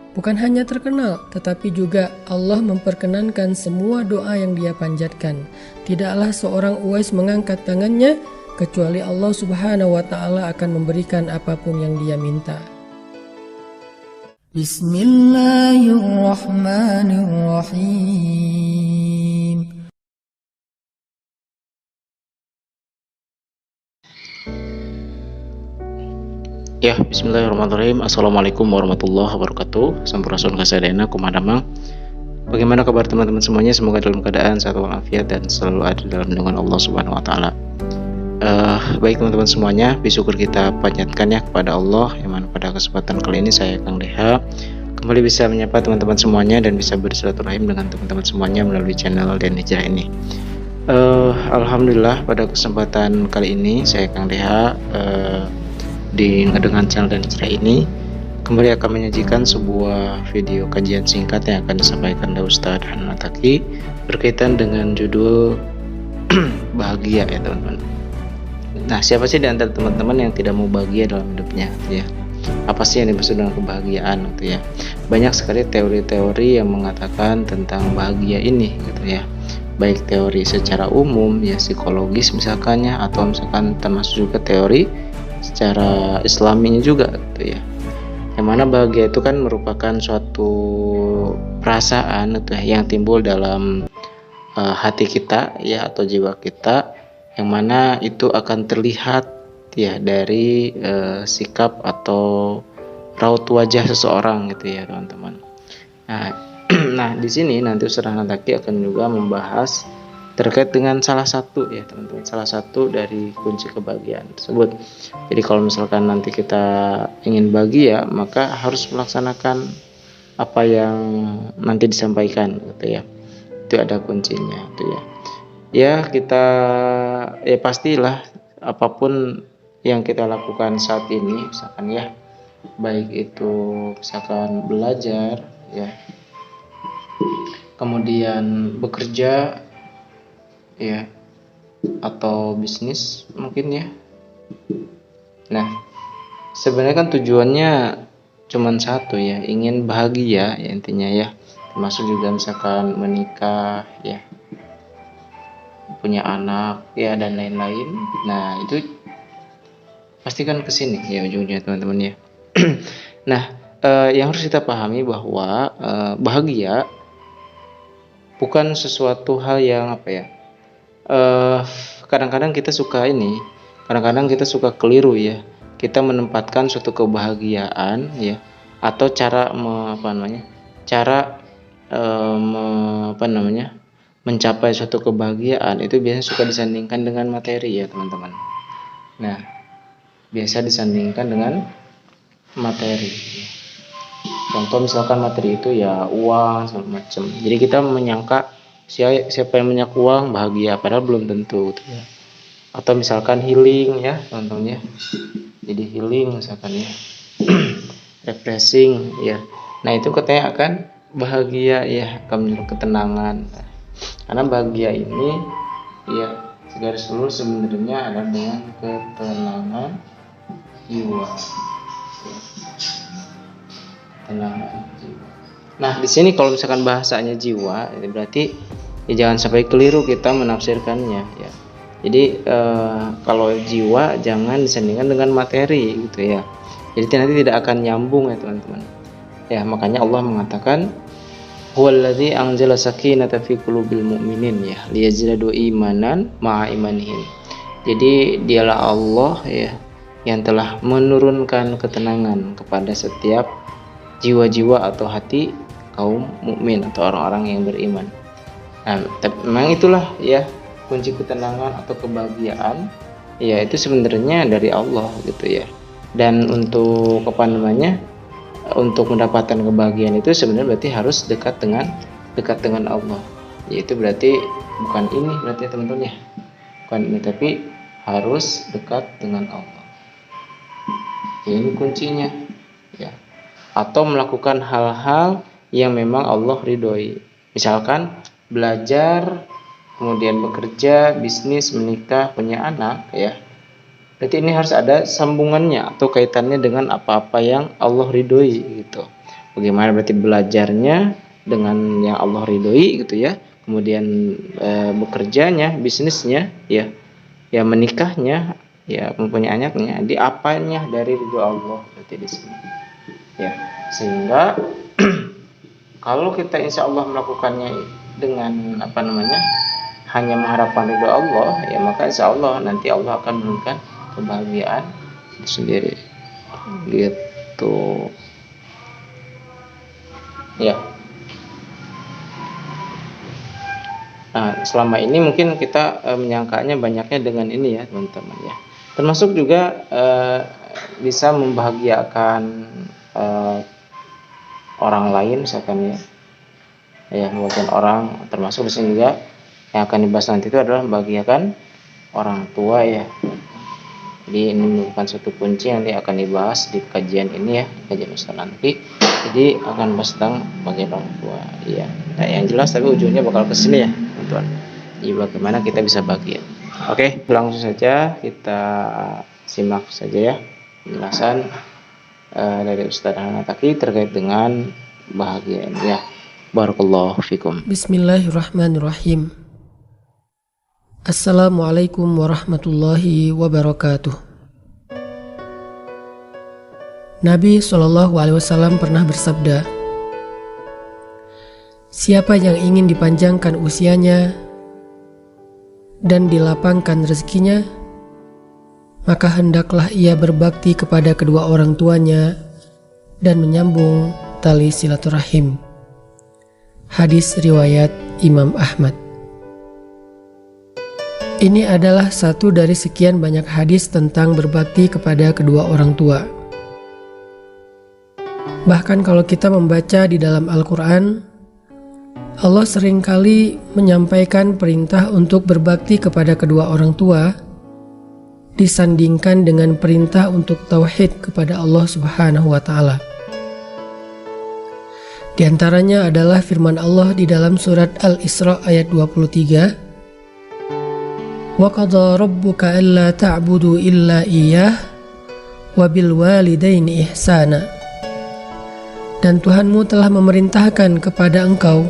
Bukan hanya terkenal, tetapi juga Allah memperkenankan semua doa yang dia panjatkan. Tidaklah seorang Uwais mengangkat tangannya, kecuali Allah Subhanahu wa Ta'ala akan memberikan apapun yang dia minta. Bismillahirrahmanirrahim. Ya, bismillahirrahmanirrahim. Assalamualaikum warahmatullahi wabarakatuh. Sampurasun kasadena kumadamang. Bagaimana kabar teman-teman semuanya? Semoga dalam keadaan sehat walafiat dan selalu ada dalam lindungan Allah Subhanahu wa Ta'ala. Baik teman-teman semuanya, bersyukur kita panjatkan ya kepada Allah, yang mana pada kesempatan kali ini saya Kang Deha kembali bisa menyapa teman-teman semuanya dan bisa bersilaturahim dengan teman-teman semuanya melalui channel Dan Hijrah ini. Alhamdulillah pada kesempatan kali ini saya Kang Deha dengan channel Dan Hijrah ini kembali akan menyajikan sebuah video kajian singkat yang akan disampaikan oleh Ustadz Hanan Attaqi berkaitan dengan judul bahagia ya teman-teman. Nah, siapa sih di antara teman-teman yang tidak mau bahagia dalam hidupnya gitu ya? Apa sih yang dimaksud dengan kebahagiaan gitu ya? Banyak sekali teori-teori yang mengatakan tentang bahagia ini gitu ya. Baik teori secara umum ya, psikologis misalkannya, atau misalkan termasuk juga teori secara islaminya juga gitu ya, yang mana bahagia itu kan merupakan suatu perasaan gitu ya, yang timbul dalam hati kita ya, atau jiwa kita, yang mana itu akan terlihat ya dari sikap atau raut wajah seseorang gitu ya teman-teman. Nah di sini nanti Ustadz Hanan Attaqi akan juga membahas terkait dengan salah satu ya teman-teman, salah satu dari kunci kebahagiaan tersebut. Jadi kalau misalkan nanti kita ingin bahagia, maka harus melaksanakan apa yang nanti disampaikan gitu ya. Itu ada kuncinya gitu ya. Ya kita ya pastilah apapun yang kita lakukan saat ini, misalkan ya, baik itu misalkan belajar ya, kemudian bekerja ya, atau bisnis mungkin ya. Nah sebenarnya kan tujuannya cuman satu ya, ingin bahagia ya intinya ya, termasuk juga misalkan menikah ya, punya anak ya, dan lain-lain. Nah itu pasti kan kesini ya ujungnya teman-teman ya. Nah yang harus kita pahami bahwa bahagia bukan sesuatu hal yang apa ya, kadang-kadang kita suka keliru ya, kita menempatkan suatu kebahagiaan ya, atau cara mencapai suatu kebahagiaan itu biasanya suka disandingkan dengan materi ya teman-teman. Nah biasa disandingkan dengan materi. Contoh misalkan materi itu ya uang segala macam. Jadi kita menyangka siapa yang banyak uang bahagia, padahal belum tentu gitu ya. Atau misalkan healing ya contohnya, jadi healing misalkan ya, refreshing ya, nah itu katanya akan bahagia ya, akan menjadi ketenangan. Karena bahagia ini ya segaris lurus sebenarnya adalah dengan ketenangan jiwa ya. Ketenangan jiwa. Nah di sini kalau misalkan bahasanya jiwa, itu berarti ya jangan sampai keliru kita menafsirkannya ya. Jadi kalau jiwa jangan disandingkan dengan materi gitu ya. Jadi nanti tidak akan nyambung ya teman-teman. Ya makanya Allah mengatakan huwallazi anzala sakinata fi qulubil mu'minin ya liyazdadu imanan ma'a imanihim. Jadi dialah Allah ya yang telah menurunkan ketenangan kepada setiap jiwa-jiwa atau hati kaum mukmin atau orang-orang yang beriman. Nah, memang itulah ya kunci ketenangan atau kebahagiaan ya, itu sebenarnya dari Allah gitu ya. Dan untuk untuk mendapatkan kebahagiaan itu sebenarnya berarti harus dekat dengan Allah. Yaitu berarti bukan ini berarti teman-teman ya. Bukan ini, tapi harus dekat dengan Allah. Ya, ini kuncinya ya. Atau melakukan hal-hal yang memang Allah ridhoi. Misalkan belajar, kemudian bekerja, bisnis, menikah, punya anak ya. Berarti ini harus ada sambungannya atau kaitannya dengan apa-apa yang Allah ridhoi gitu. Bagaimana berarti belajarnya dengan yang Allah ridhoi gitu ya. Kemudian bekerjanya, bisnisnya ya, ya menikahnya, ya mempunyai anaknya, di apanya dari ridho Allah berarti di sini. Ya, sehingga kalau kita insya Allah melakukannya dengan hanya mengharapkan ridho Allah, ya maka insya Allah nanti Allah akan memberikan kebahagiaan sendiri gitu ya. Nah, selama ini mungkin kita menyangkanya banyaknya dengan ini ya teman-teman ya, termasuk juga bisa membahagiakan orang lain misalkan ya membahagiakan orang, termasuk di sini juga yang akan dibahas nanti itu adalah membahagiakan orang tua ya. Jadi ini merupakan suatu kunci yang nanti akan dibahas di kajian ini ya, kajian Ustaz nanti. Jadi akan bahas tentang bagaimana orang tua ya. Nah, yang jelas tapi ujungnya bakal ke sini ya teman-teman. Jadi bagaimana kita bisa bahagia. Oke, langsung saja kita simak saja ya penjelasan dari Ustaz Hanataki terkait dengan bahagia ya. Barakallahu fikum. Bismillahirrahmanirrahim. Assalamualaikum warahmatullahi wabarakatuh. Nabi SAW pernah bersabda, siapa yang ingin dipanjangkan usianya dan dilapangkan rezekinya, maka hendaklah ia berbakti kepada kedua orang tuanya dan menyambung tali silaturahim. Hadis riwayat Imam Ahmad. Ini adalah satu dari sekian banyak hadis tentang berbakti kepada kedua orang tua. Bahkan kalau kita membaca di dalam Al-Quran, Allah seringkali menyampaikan perintah untuk berbakti kepada kedua orang tua disandingkan dengan perintah untuk tauhid kepada Allah Subhanahu wa Ta'ala. Di antaranya adalah firman Allah di dalam surat Al-Isra ayat 23, وَقَضَى رَبُّكَ أَلَّا تَعْبُدُوا إِلَّا إِيَّهُ وَبِالْوَالِدَيْنِ إِحْسَانًا. Dan Tuhanmu telah memerintahkan kepada engkau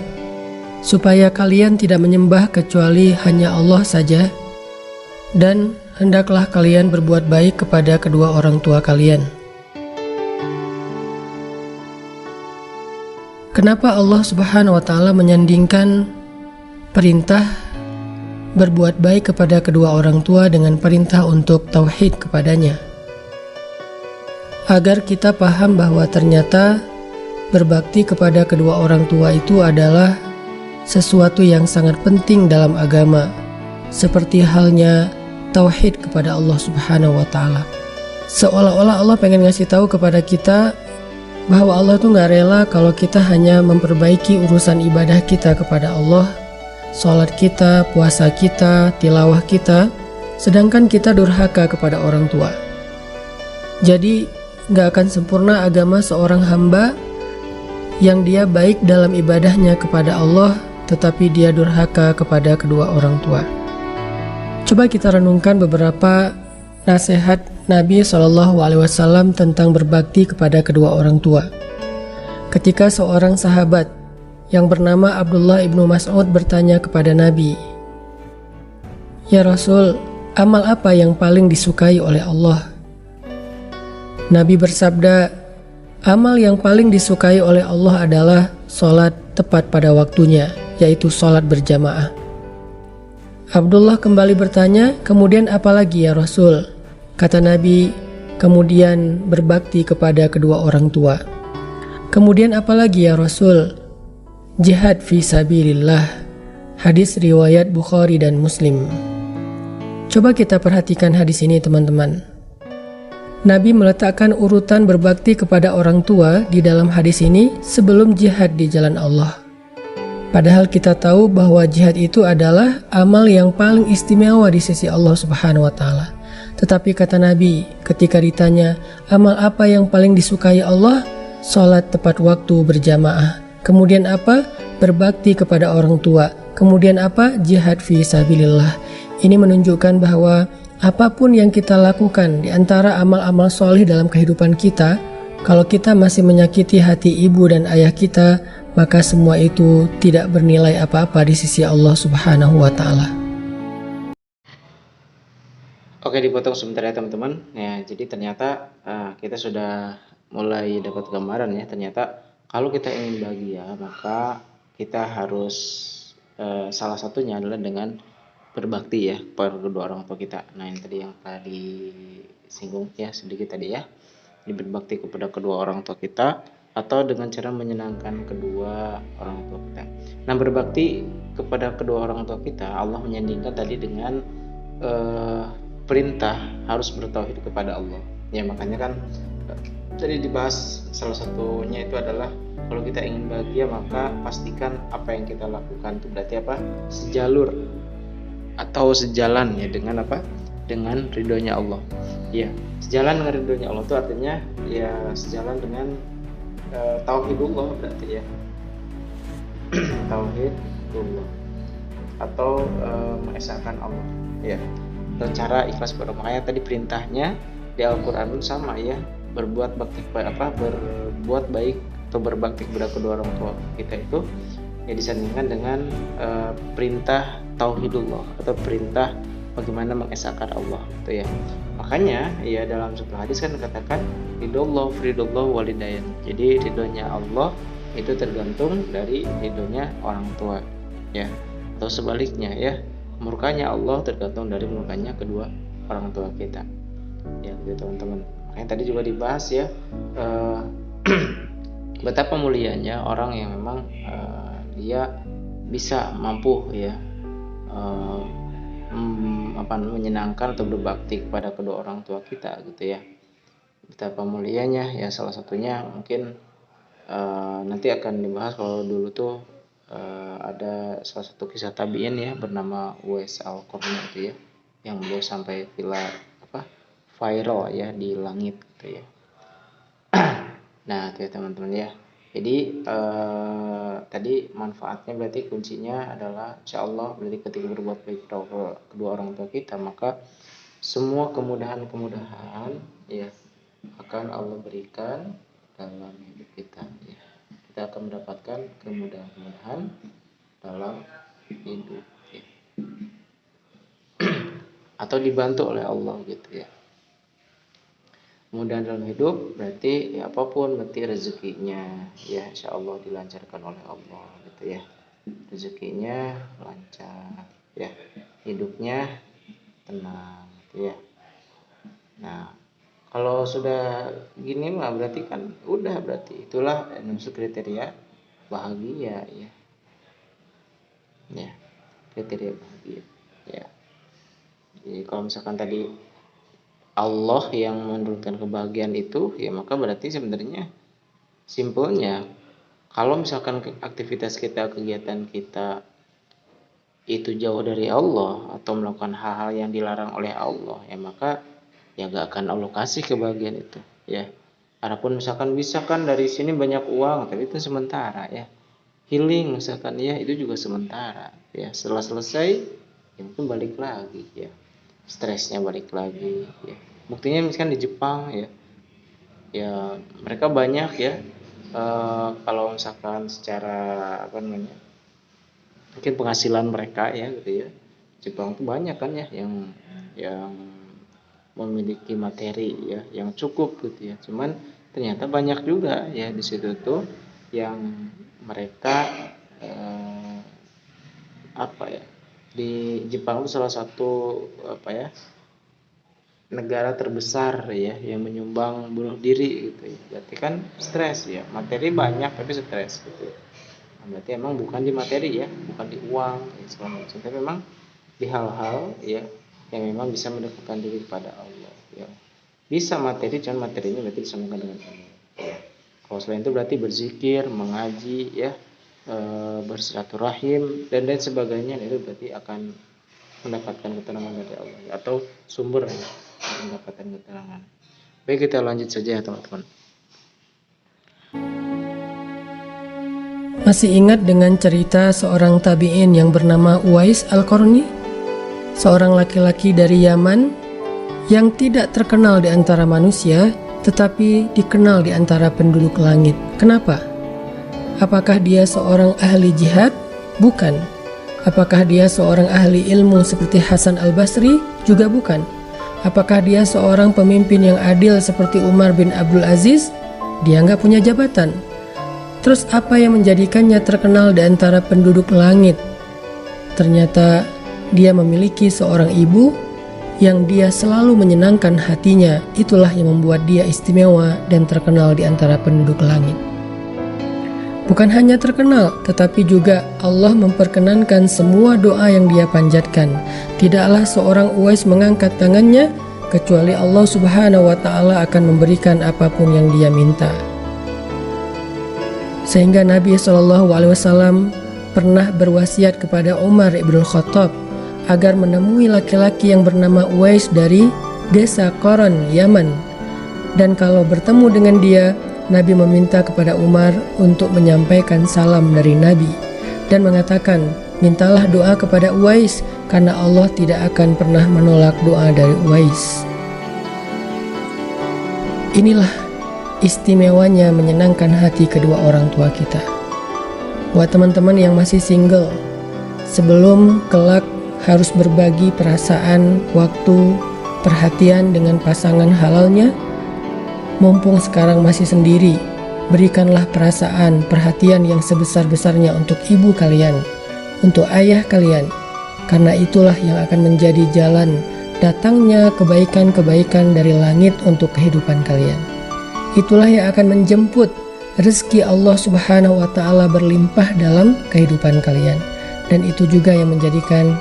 supaya kalian tidak menyembah kecuali hanya Allah saja, dan hendaklah kalian berbuat baik kepada kedua orang tua kalian. Kenapa Allah Subhanahu wa Ta'ala menyandingkan perintah berbuat baik kepada kedua orang tua dengan perintah untuk tauhid kepadanya? Agar kita paham bahwa ternyata berbakti kepada kedua orang tua itu adalah sesuatu yang sangat penting dalam agama, seperti halnya tauhid kepada Allah Subhanahu wa Ta'ala. Seolah-olah Allah pengen ngasih tahu kepada kita bahwa Allah tuh gak rela kalau kita hanya memperbaiki urusan ibadah kita kepada Allah, sholat kita, puasa kita, tilawah kita, sedangkan kita durhaka kepada orang tua. Jadi gak akan sempurna agama seorang hamba yang dia baik dalam ibadahnya kepada Allah, tetapi dia durhaka kepada kedua orang tua. Coba kita renungkan beberapa nasihat Nabi SAW tentang berbakti kepada kedua orang tua. Ketika seorang sahabat yang bernama Abdullah ibnu Mas'ud bertanya kepada Nabi, "Ya Rasul, amal apa yang paling disukai oleh Allah?" Nabi bersabda, "Amal yang paling disukai oleh Allah adalah sholat tepat pada waktunya, yaitu sholat berjamaah." Abdullah kembali bertanya, "Kemudian apa lagi ya Rasul?" Kata Nabi, "Kemudian berbakti kepada kedua orang tua." "Kemudian apa lagi ya Rasul?" "Jihad fi sabilillah." Hadis riwayat Bukhari dan Muslim. Coba kita perhatikan hadis ini teman-teman. Nabi meletakkan urutan berbakti kepada orang tua di dalam hadis ini sebelum jihad di jalan Allah. Padahal kita tahu bahwa jihad itu adalah amal yang paling istimewa di sisi Allah Subhanahu wa Ta'ala. Tetapi kata Nabi, ketika ditanya, amal apa yang paling disukai Allah? Sholat tepat waktu berjamaah. Kemudian apa? Berbakti kepada orang tua. Kemudian apa? Jihad fi sabilillah. Ini menunjukkan bahwa apapun yang kita lakukan di antara amal-amal solih dalam kehidupan kita, Kalau kita masih menyakiti hati ibu dan ayah kita, maka semua itu tidak bernilai apa-apa di sisi Allah Subhanahu wa Ta'ala. Oke, dipotong sebentar ya teman-teman. Ya, jadi ternyata kita sudah mulai dapat gambaran ya. Ternyata kalau kita ingin bahagia, maka kita harus salah satunya adalah dengan berbakti ya kepada kedua orang tua kita. Nah, ini tadi yang tadi disinggung ya sedikit tadi ya. Berbakti kepada kedua orang tua kita atau dengan cara menyenangkan kedua orang tua kita. Nah, berbakti kepada kedua orang tua kita, Allah menyandingkan tadi dengan perintah harus bertauhid kepada Allah. Ya, makanya kan tadi dibahas salah satunya itu adalah kalau kita ingin bahagia maka pastikan apa yang kita lakukan itu berarti apa? Sejalur atau sejalan ya dengan apa? Dengan ridhonya Allah. Ya, sejalan dengan ridhonya Allah itu artinya ya sejalan dengan tauhidullah berarti ya. Tauhidullah atau mengesahkan Allah. Ya. Cara ikhlas pada makanya tadi perintahnya di Al-Qur'an sama ya, berbuat bakti kepada berbuat baik atau berbakti kepada kedua orang tua kita itu ya disandingkan dengan perintah tauhidullah atau perintah bagaimana mengesahkan Allah gitu ya. Makanya ya dalam satu hadis kan dikatakan ridullah walidain. Jadi ridhonya Allah itu tergantung dari ridhonya orang tua ya, atau sebaliknya ya, murkanya Allah tergantung dari murkanya kedua orang tua kita ya gitu teman-teman. Makanya tadi juga dibahas ya betapa mulianya orang yang memang dia bisa mampu ya menyenangkan atau berbakti kepada kedua orang tua kita gitu ya. Betapa mulianya ya, salah satunya mungkin nanti akan dibahas. Kalau dulu tuh ada salah satu kisah tabi'in ya bernama Uwais Al-Qarni itu ya, yang beliau sampai viral ya di langit gitu ya. Nah itu ya teman-teman ya. Jadi tadi manfaatnya berarti kuncinya adalah insyaallah berarti ketika berbuat baik kepada kedua orang tua kita maka semua kemudahan-kemudahan ya akan Allah berikan dalam hidup kita ya. Kita akan mendapatkan kemudahan-kemudahan dalam hidup ya. Atau dibantu oleh Allah gitu ya. Kemudahan dalam hidup berarti ya apapun berarti rezekinya ya insyaallah dilancarkan oleh Allah gitu ya. Rezekinya lancar ya, hidupnya tenang gitu ya. Nah, kalau sudah gini mah berarti kan udah, berarti itulah maksud kriteria bahagia ya. Ya, kriteria bahagia ya. Jadi kalau misalkan tadi Allah yang menurunkan kebahagiaan itu ya, maka berarti sebenarnya simpelnya kalau misalkan aktivitas kita, kegiatan kita itu jauh dari Allah atau melakukan hal-hal yang dilarang oleh Allah ya, maka ya gak akan Allah kasih kebahagiaan itu ya. Adapun misalkan bisa kan dari sini banyak uang, tapi itu sementara ya. Healing misalkan ya, itu juga sementara ya. Setelah selesai ya mungkin balik lagi ya, stresnya balik lagi ya. Buktinya misalkan di Jepang ya, ya mereka banyak ya kalau misalkan secara mungkin penghasilan mereka ya gitu ya, Jepang tuh banyak kan ya yang memiliki materi ya yang cukup gitu ya. Cuman ternyata banyak juga ya di situ tuh yang mereka di Jepang itu salah satu negara terbesar ya yang menyumbang bunuh diri gitu ya. Berarti kan stres ya, materi banyak tapi stres gitu ya. Nah, berarti emang bukan di materi ya, bukan di uang ya, segala macam, tapi memang di hal-hal ya yang memang bisa mendekatkan diri kepada Allah ya. Bisa materi, cuman materinya berarti disamakan dengan Allah ya. Kalau selain itu berarti berzikir, mengaji ya, bersilaturahim dan lain sebagainya, itu berarti akan mendapatkan ketenangan dari Allah ya, atau sumber ya, mendapatkan ketenangan. Baik, kita lanjut saja ya teman-teman. Masih ingat dengan cerita seorang tabi'in yang bernama Uwais Al-Qarni? Seorang laki-laki dari Yaman yang tidak terkenal di antara manusia, tetapi dikenal di antara penduduk langit. Kenapa? Apakah dia seorang ahli jihad? Bukan. Apakah dia seorang ahli ilmu seperti Hasan al-Basri? Juga bukan. Apakah dia seorang pemimpin yang adil seperti Umar bin Abdul Aziz? Dia nggak punya jabatan. Terus apa yang menjadikannya terkenal di antara penduduk langit? Ternyata dia memiliki seorang ibu yang dia selalu menyenangkan hatinya. Itulah yang membuat dia istimewa dan terkenal di antara penduduk langit. Bukan hanya terkenal, tetapi juga Allah memperkenankan semua doa yang dia panjatkan. Tidaklah seorang Uwais mengangkat tangannya, kecuali Allah Subhanahu wa Ta'ala akan memberikan apapun yang dia minta. Sehingga Nabi SAW pernah berwasiat kepada Umar ibn Khattab agar menemui laki-laki yang bernama Uwais dari desa Qaran, Yaman. Dan kalau bertemu dengan dia, Nabi meminta kepada Umar untuk menyampaikan salam dari Nabi dan mengatakan, mintalah doa kepada Uwais karena Allah tidak akan pernah menolak doa dari Uwais. Inilah istimewanya menyenangkan hati kedua orang tua kita. Buat teman-teman yang masih single, sebelum kelak harus berbagi perasaan, waktu, perhatian dengan pasangan halalnya, mumpung sekarang masih sendiri, berikanlah perasaan, perhatian yang sebesar-besarnya untuk ibu kalian, untuk ayah kalian, karena itulah yang akan menjadi jalan datangnya kebaikan-kebaikan dari langit untuk kehidupan kalian. Itulah yang akan menjemput rezeki Allah Subhanahu wa Ta'ala berlimpah dalam kehidupan kalian. Dan itu juga yang menjadikan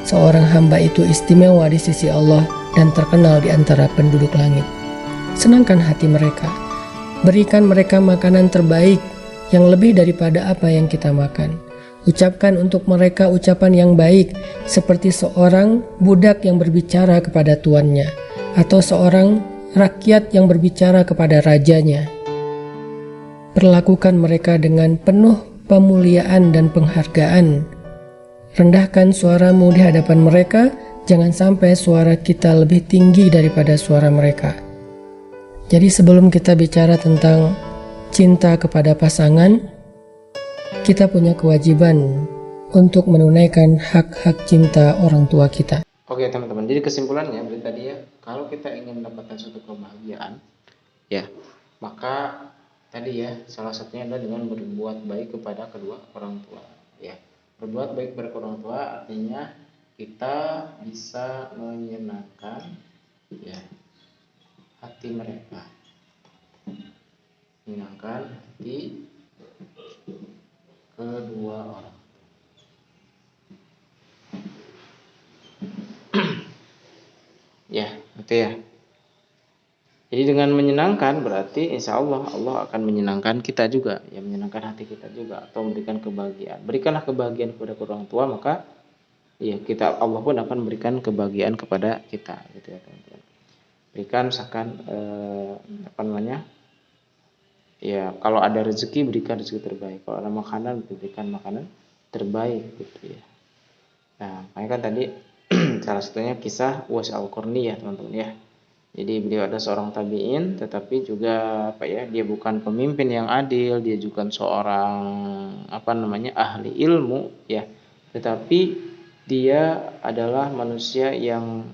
seorang hamba itu istimewa di sisi Allah dan terkenal di antara penduduk langit. Senangkan hati mereka, berikan mereka makanan terbaik yang lebih daripada apa yang kita makan. Ucapkan untuk mereka ucapan yang baik, seperti seorang budak yang berbicara kepada tuannya, atau seorang rakyat yang berbicara kepada rajanya. Perlakukan mereka dengan penuh pemuliaan dan penghargaan. Rendahkan suaramu di hadapan mereka, jangan sampai suara kita lebih tinggi daripada suara mereka. Jadi sebelum kita bicara tentang cinta kepada pasangan, kita punya kewajiban untuk menunaikan hak-hak cinta orang tua kita. Oke teman-teman, jadi kesimpulannya berarti tadi ya, kalau kita ingin mendapatkan suatu kebahagiaan, ya maka tadi ya salah satunya adalah dengan berbuat baik kepada kedua orang tua. Ya, berbuat baik kepada orang tua artinya kita bisa menyenangkan ya hati mereka, menyenangkan hati kedua orang. Ya, itu ya. Jadi dengan menyenangkan berarti insya Allah Allah akan menyenangkan kita juga, ya menyenangkan hati kita juga atau memberikan kebahagiaan. Berikanlah kebahagiaan kepada orang tua, maka ya kita Allah pun akan memberikan kebahagiaan kepada kita, gitu ya teman-teman. Berikan misalkan ya kalau ada rezeki berikan rezeki terbaik, kalau ada makanan berikan makanan terbaik, gitu ya. Nah makanya kan tadi salah satunya kisah Uwais al-Qarni ya teman-teman ya. Jadi beliau ada seorang tabi'in, tetapi juga dia bukan pemimpin yang adil, dia juga seorang ahli ilmu ya, tetapi dia adalah manusia yang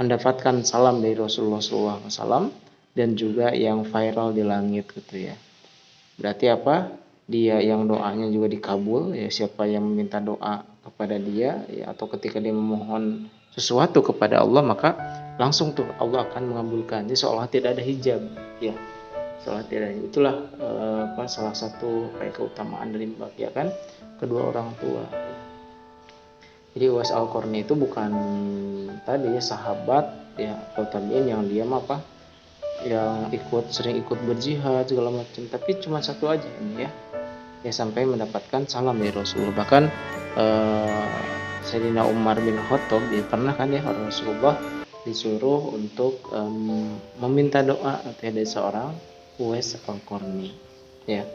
mendapatkan salam dari Rasulullah SAW dan juga yang viral di langit, gitu ya. Berarti apa? Dia yang doanya juga dikabul ya, siapa yang meminta doa kepada dia ya, atau ketika dia memohon sesuatu kepada Allah, maka langsung tuh Allah akan mengabulkan. Jadi seolah tidak ada hijab ya, seolah tidak. Itulah salah satu keutamaan dari membahagiakan kedua orang tua ya. Jadi Uwais al-Qarni itu bukan tadi ya sahabat ya atau tabi'in yang dia yang sering ikut berjihad segala macam, tapi cuma satu aja ini ya sampai mendapatkan salam dari Rasulullah. Bahkan Sayyidina Umar bin Khattab pernah kan ya Rasulullah disuruh untuk meminta doa dari seorang Uwais al-Qarni ya.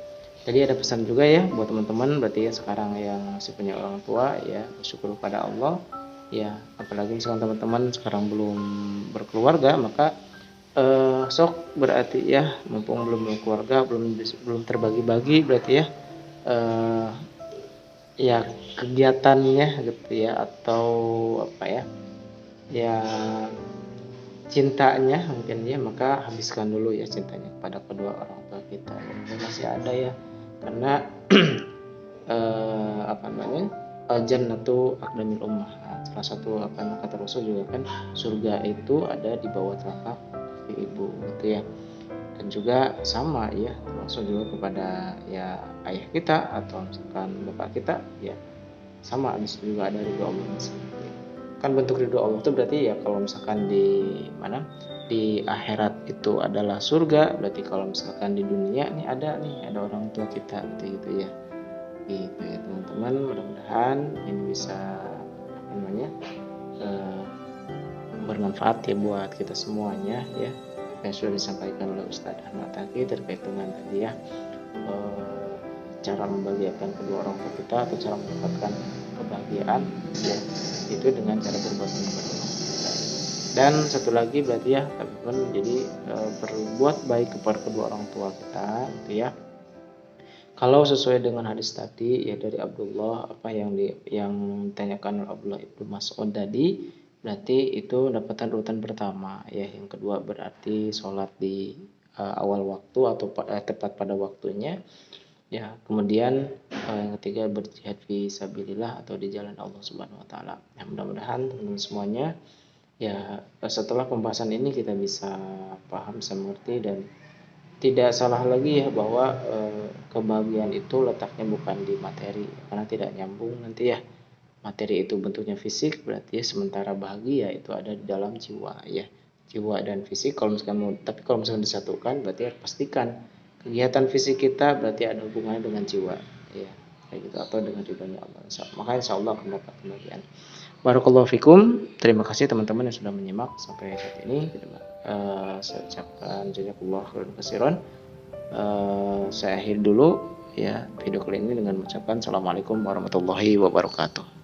Jadi ada pesan juga ya buat teman-teman, berarti ya sekarang yang masih punya orang tua ya bersyukur kepada Allah ya, apalagi misalkan teman-teman sekarang belum berkeluarga, maka Sok berarti ya, mumpung belum keluarga, belum terbagi-bagi berarti ya, eh, ya kegiatannya gitu ya, atau apa ya, ya cintanya mungkin ya, maka habiskan dulu ya cintanya kepada kedua orang tua kita. Mumpung masih ada ya, karena apa namanya, jannatu aqdamil ummahat, salah satu apa namanya, kata Rasul juga kan, surga itu ada di bawah telapak ibu gitu ya. Dan juga sama ya, termasuk juga kepada ya ayah kita atau misalkan bapak kita ya, sama di situ juga ada ridho Allah. Kan bentuk ridho Allah itu berarti ya, kalau misalkan di mana, di akhirat itu adalah surga, berarti kalau misalkan di dunia nih ada orang tua kita gitu ya. Gitu ya teman-teman, mudah-mudahan ini bisa namanya bermanfaat ya buat kita semuanya ya, yang sudah disampaikan oleh Ustadz Ahmad tadi terkait dengan tadi ya, cara membahagiakan kedua orang tua kita atau cara mendapatkan kebahagiaan ya, itu dengan cara berbuat baik kepada orang tua kita. Dan satu lagi berarti ya teman-teman, jadi berbuat baik kepada kedua orang tua kita gitu ya. Kalau sesuai dengan hadis tadi ya dari Abdullah, apa yang ditanyakan oleh Abdullah ibnu Mas'ud tadi, berarti itu mendapatkan urutan pertama ya. Yang kedua berarti sholat di awal waktu atau tepat pada waktunya ya. Kemudian yang ketiga berjihad fi sabilillah atau di jalan Allah Subhanahu Wa Taala. Ya, mudah-mudahan teman-teman semuanya ya, setelah pembahasan ini kita bisa paham, bisa mengerti, dan tidak salah lagi ya bahwa kebahagiaan itu letaknya bukan di materi, karena tidak nyambung nanti ya. Materi itu bentuknya fisik, berarti ya, sementara bahagia itu ada di dalam jiwa ya. Jiwa dan fisik kalau misalkan tapi kalau misalkan disatukan, berarti harus pastikan kegiatan fisik kita berarti ada hubungannya dengan jiwa ya, kayak gitu, atau dengan ridhonya Allah. Maka insya Allah akan dapat kebahagiaan. Barakallahu fikum. Terima kasih teman-teman yang sudah menyimak sampai saat ini. Saya ucapkan jazakallahu khairan katsiran. Saya akhiri dulu ya video kali ini dengan mengucapkan assalamualaikum warahmatullahi wabarakatuh.